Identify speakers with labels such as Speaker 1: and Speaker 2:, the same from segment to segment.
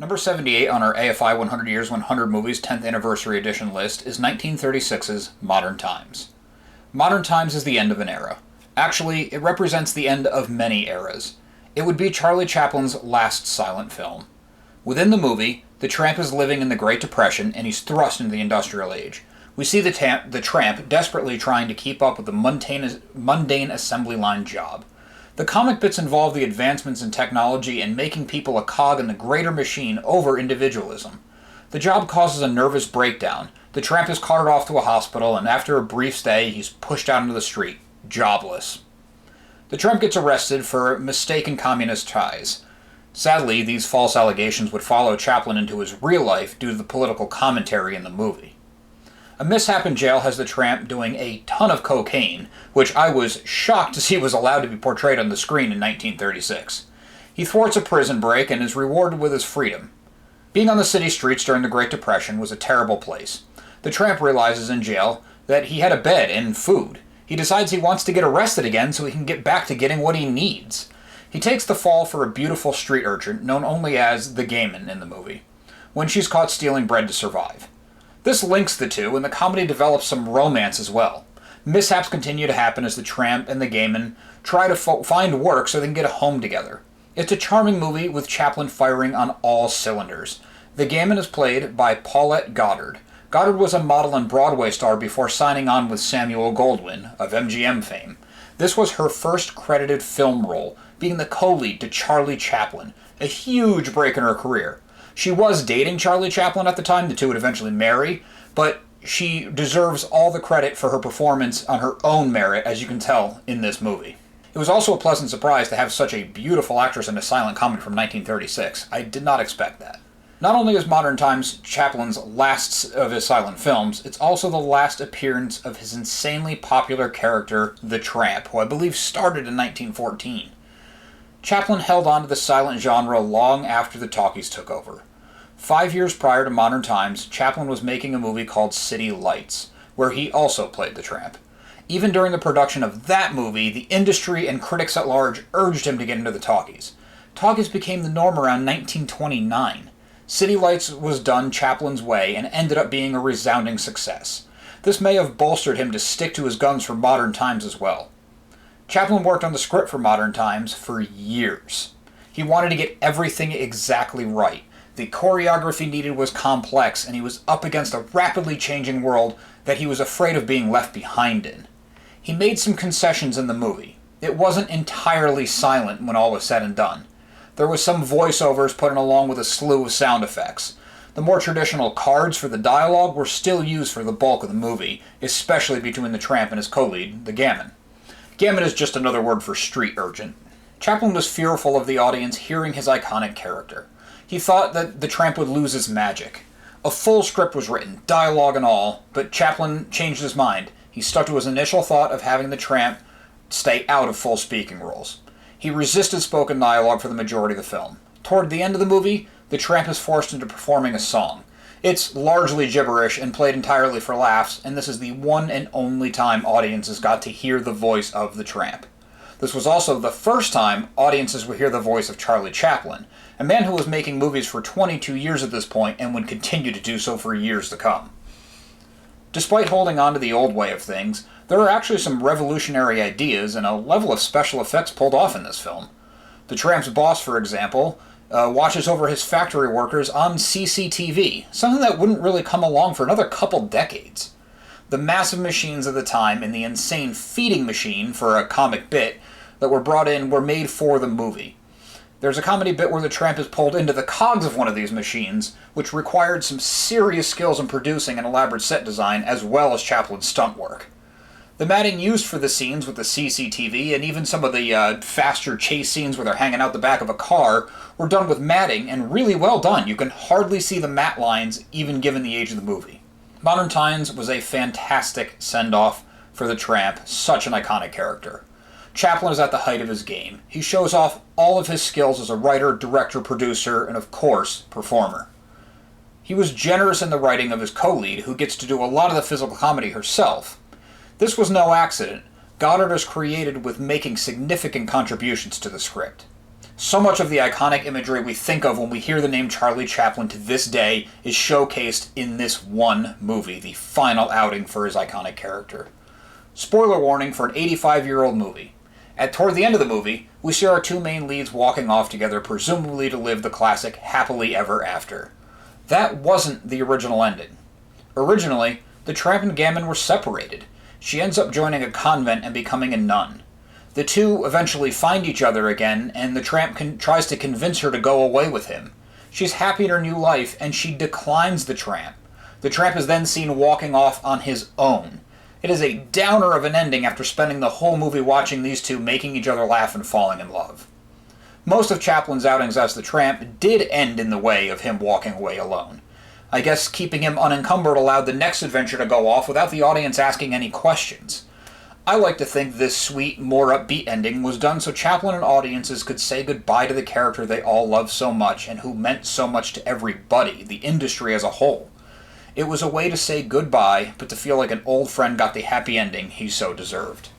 Speaker 1: Number 78 on our AFI 100 Years 100 Movies 10th Anniversary Edition list is 1936's Modern Times. Modern Times is the end of an era. Actually, it represents the end of many eras. It would be Charlie Chaplin's last silent film. Within the movie, the tramp is living in the Great Depression and he's thrust into the industrial age. We see the tramp desperately trying to keep up with the mundane assembly line job. The comic bits involve the advancements in technology and making people a cog in the greater machine over individualism. The job causes a nervous breakdown. The tramp is carted off to a hospital, and after a brief stay, he's pushed out into the street, jobless. The tramp gets arrested for mistaken communist ties. Sadly, these false allegations would follow Chaplin into his real life due to the political commentary in the movie. A mishap in jail has the tramp doing a ton of cocaine, which I was shocked to see was allowed to be portrayed on the screen in 1936. He thwarts a prison break and is rewarded with his freedom. Being on the city streets during the Great Depression was a terrible place. The tramp realizes in jail that he had a bed and food. He decides he wants to get arrested again so he can get back to getting what he needs. He takes the fall for a beautiful street urchin known only as the Gayman in the movie, when she's caught stealing bread to survive. This links the two, and the comedy develops some romance as well. Mishaps continue to happen as the tramp and the Gayman try to find work so they can get a home together. It's a charming movie with Chaplin firing on all cylinders. The Gayman is played by Paulette Goddard. Goddard was a model and Broadway star before signing on with Samuel Goldwyn of MGM fame. This was her first credited film role, being the co-lead to Charlie Chaplin, a huge break in her career. She was dating Charlie Chaplin at the time, the two would eventually marry, but she deserves all the credit for her performance on her own merit, as you can tell in this movie. It was also a pleasant surprise to have such a beautiful actress in a silent comedy from 1936. I did not expect that. Not only is Modern Times Chaplin's last of his silent films, it's also the last appearance of his insanely popular character, the Tramp, who I believe started in 1914. Chaplin held on to the silent genre long after the talkies took over. 5 years prior to Modern Times, Chaplin was making a movie called City Lights, where he also played the tramp. Even during the production of that movie, the industry and critics at large urged him to get into the talkies. Talkies became the norm around 1929. City Lights was done Chaplin's way and ended up being a resounding success. This may have bolstered him to stick to his guns for Modern Times as well. Chaplin worked on the script for Modern Times for years. He wanted to get everything exactly right. The choreography needed was complex, and he was up against a rapidly changing world that he was afraid of being left behind in. He made some concessions in the movie. It wasn't entirely silent when all was said and done. There was some voiceovers put in along with a slew of sound effects. The more traditional cards for the dialogue were still used for the bulk of the movie, especially between the tramp and his co-lead, the Gammon. Gammon is just another word for street urchin. Chaplin was fearful of the audience hearing his iconic character. He thought that the tramp would lose its magic. A full script was written, dialogue and all, but Chaplin changed his mind. He stuck to his initial thought of having the tramp stay out of full speaking roles. He resisted spoken dialogue for the majority of the film. Toward the end of the movie, the tramp is forced into performing a song. It's largely gibberish and played entirely for laughs, and this is the one and only time audiences got to hear the voice of the tramp. This was also the first time audiences would hear the voice of Charlie Chaplin, a man who was making movies for 22 years at this point and would continue to do so for years to come. Despite holding on to the old way of things, there are actually some revolutionary ideas and a level of special effects pulled off in this film. The tramp's boss, for example, watches over his factory workers on CCTV, something that wouldn't really come along for another couple decades. The massive machines of the time and the insane feeding machine for a comic bit that were brought in were made for the movie. There's a comedy bit where the tramp is pulled into the cogs of one of these machines, which required some serious skills in producing and elaborate set design, as well as Chaplin's stunt work. The matting used for the scenes with the CCTV and even some of the faster chase scenes where they're hanging out the back of a car were done with matting and really well done. You can hardly see the matte lines even given the age of the movie. Modern Times was a fantastic send-off for the tramp, such an iconic character. Chaplin is at the height of his game. He shows off all of his skills as a writer, director, producer, and of course, performer. He was generous in the writing of his co-lead, who gets to do a lot of the physical comedy herself. This was no accident. Goddard is created with making significant contributions to the script. So much of the iconic imagery we think of when we hear the name Charlie Chaplin to this day is showcased in this one movie, the final outing for his iconic character. Spoiler warning for an 85-year-old movie. Toward the end of the movie, we see our two main leads walking off together, presumably to live the classic happily ever after. That wasn't the original ending. Originally, the tramp and gamin were separated. She ends up joining a convent and becoming a nun. The two eventually find each other again, and the tramp tries to convince her to go away with him. She's happy in her new life, and she declines the tramp. The tramp is then seen walking off on his own. It is a downer of an ending after spending the whole movie watching these two making each other laugh and falling in love. Most of Chaplin's outings as the tramp did end in the way of him walking away alone. I guess keeping him unencumbered allowed the next adventure to go off without the audience asking any questions. I like to think this sweet, more upbeat ending was done so Chaplin and audiences could say goodbye to the character they all loved so much and who meant so much to everybody, the industry as a whole. It was a way to say goodbye, but to feel like an old friend got the happy ending he so deserved.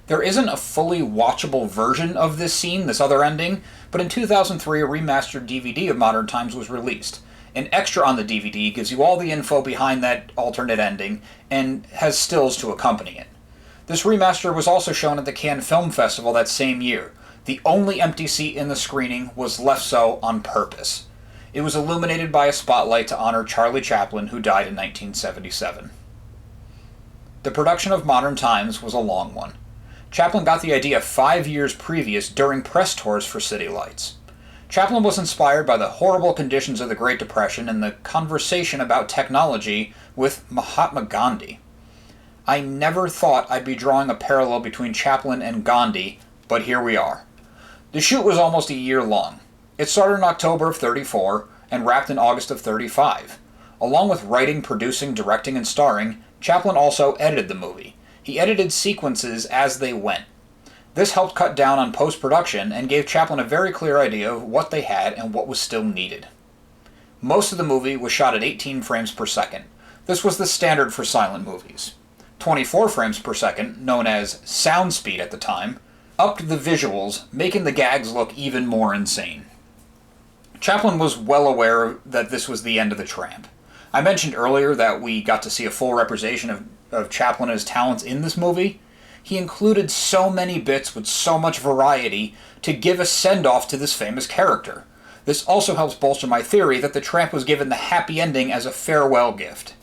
Speaker 1: There isn't a fully watchable version of this scene, this other ending, but in 2003 a remastered DVD of Modern Times was released. An extra on the DVD gives you all the info behind that alternate ending and has stills to accompany it. This remaster was also shown at the Cannes Film Festival that same year. The only empty seat in the screening was left so on purpose. It was illuminated by a spotlight to honor Charlie Chaplin, who died in 1977. The production of Modern Times was a long one. Chaplin got the idea 5 years previous during press tours for City Lights. Chaplin was inspired by the horrible conditions of the Great Depression and the conversation about technology with Mahatma Gandhi. I never thought I'd be drawing a parallel between Chaplin and Gandhi, but here we are. The shoot was almost a year long. It started in October of '34 and wrapped in August of '35. Along with writing, producing, directing, and starring, Chaplin also edited the movie. He edited sequences as they went. This helped cut down on post-production and gave Chaplin a very clear idea of what they had and what was still needed. Most of the movie was shot at 18 frames per second. This was the standard for silent movies. 24 frames per second, known as sound speed at the time, upped the visuals, making the gags look even more insane. Chaplin was well aware that this was the end of the tramp. I mentioned earlier that we got to see a full representation of Chaplin and his talents in this movie. He included so many bits with so much variety to give a send-off to this famous character. This also helps bolster my theory that the tramp was given the happy ending as a farewell gift.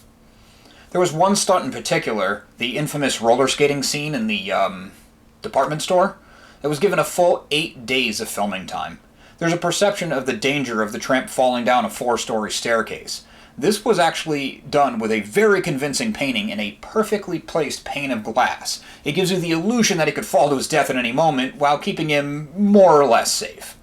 Speaker 1: There was one stunt in particular, the infamous roller skating scene in the department store, that was given a full 8 days of filming time. There's a perception of the danger of the tramp falling down a 4-story staircase. This was actually done with a very convincing painting in a perfectly placed pane of glass. It gives you the illusion that he could fall to his death at any moment, while keeping him more or less safe.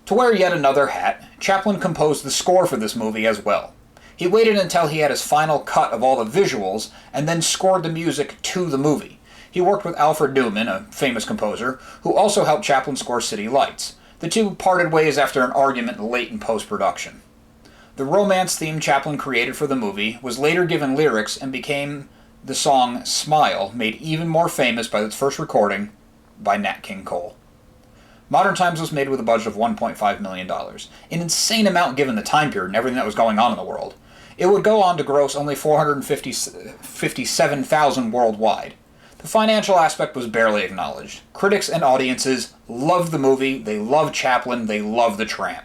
Speaker 1: To wear yet another hat, Chaplin composed the score for this movie as well. He waited until he had his final cut of all the visuals, and then scored the music to the movie. He worked with Alfred Newman, a famous composer, who also helped Chaplin score City Lights. The two parted ways after an argument late in post-production. The romance theme Chaplin created for the movie was later given lyrics and became the song Smile, made even more famous by its first recording by Nat King Cole. Modern Times was made with a budget of $1.5 million, an insane amount given the time period and everything that was going on in the world. It would go on to gross only $457,000 worldwide. The financial aspect was barely acknowledged. Critics and audiences loved the movie, they loved Chaplin, they loved the tramp.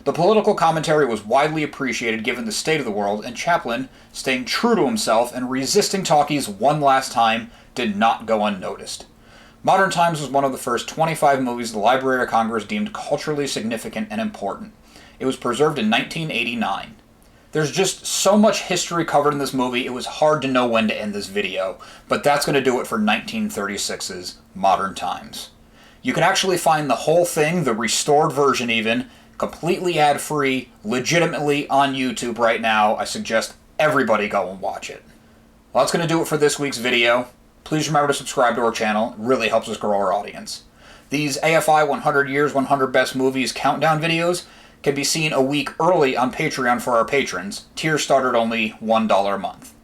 Speaker 1: The political commentary was widely appreciated given the state of the world, and Chaplin, staying true to himself and resisting talkies one last time, did not go unnoticed. Modern Times was one of the first 25 movies the Library of Congress deemed culturally significant and important. It was preserved in 1989. There's just so much history covered in this movie, it was hard to know when to end this video, but that's going to do it for 1936's Modern Times. You can actually find the whole thing, the restored version even, completely ad-free, legitimately on YouTube right now. I suggest everybody go and watch it. Well, that's going to do it for this week's video. Please remember to subscribe to our channel. It really helps us grow our audience. These AFI 100 Years, 100 Best Movies countdown videos can be seen a week early on Patreon for our patrons. Tiers start at only $1 a month.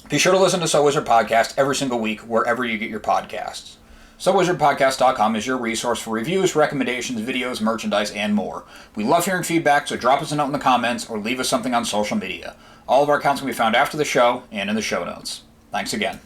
Speaker 1: Be sure to listen to So Wizard Podcast every single week wherever you get your podcasts. SubWizardPodcast.com is your resource for reviews, recommendations, videos, merchandise, and more. We love hearing feedback, so drop us a note in the comments or leave us something on social media. All of our accounts can be found after the show and in the show notes. Thanks again.